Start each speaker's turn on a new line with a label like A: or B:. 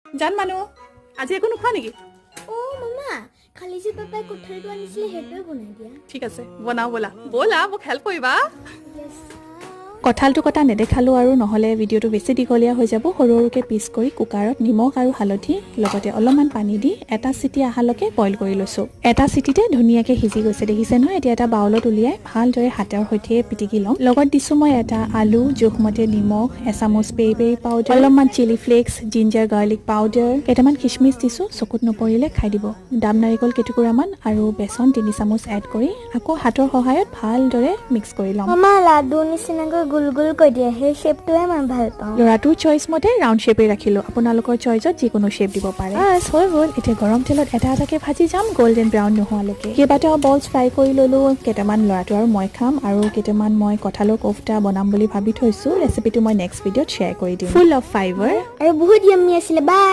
A: জান মানুহ আজি একো নোখোৱা নেকি
B: মামা খালি যে পাপাই কঁঠালটো আনিছিলে সেইটোৱে বনাই দিয়া
A: ঠিক আছে বনাও বলা বলা মোক হেল্প কৰিবা
B: Yes.
A: কঁঠালটো কটা নেদেখালোঁ আৰু নহ'লে ভিডিঅ'টো বেছি দীঘলীয়া হৈ যাব সৰু সৰুকৈ পিচ কৰি কুকাৰত নিমখ আৰু হালধি লগতে অলপমান পানী দি এটা চিটি অহালৈকে বইল কৰি লৈছোঁ এটা চিটিতে ধুনীয়াকৈ সিজি গৈছে দেখিছে নহয় এতিয়া এটা বাউলত উলিয়াই ভালদৰে হাতৰ সৈতে পিটিকি ল'ম লগত দিছোঁ মই এটা আলু জোখমতে নিমখ এচামুচ পেৰি পেৰি পাউডাৰ অলপমান chilli flakes ginger garlic powder কেইটামান খিচমিচ দিছোঁ চকুত নপৰিলে খাই দিব দাব নাৰিকল কেইটুকুৰামান আৰু বেচন 3 চামুচ এড কৰি আকৌ হাতৰ সহায়ত ভালদৰে মিক্স কৰি ল'ম
B: মামা লাডু নিচিনাকৈ গোল গোল কৰি দিয়ে সেই শ্বেপটোৱে মই ভাল পাওঁ
A: ল'ৰাটোৰ চইচ মতে ৰাউণ্ড শ্বেপে ৰাখিলোঁ আপোনালোকৰ চইচত যিকোনো শ্বেপ দিব পাৰে বাছ হৈ গ'ল এতিয়া গৰম তেলত এটা এটাকৈ ভাজি যাম গল্ডেন ব্ৰাউন নোহোৱালৈকে কেইবাটাও বলছ ফ্ৰাই কৰি ল'লোঁ কেইটামান ল'ৰাটো আৰু মই খাম আৰু কেইটামান মই কঁঠালৰ কোফটা বনাম বুলি ভাবি থৈছোঁ ৰেচিপিটো মই নেক্সট ভিডিঅ'ত শ্বেয়াৰ কৰি দিম ফুল অফ ফাইবাৰ
B: আৰু বহুত য়াম্মি আছিলে বাই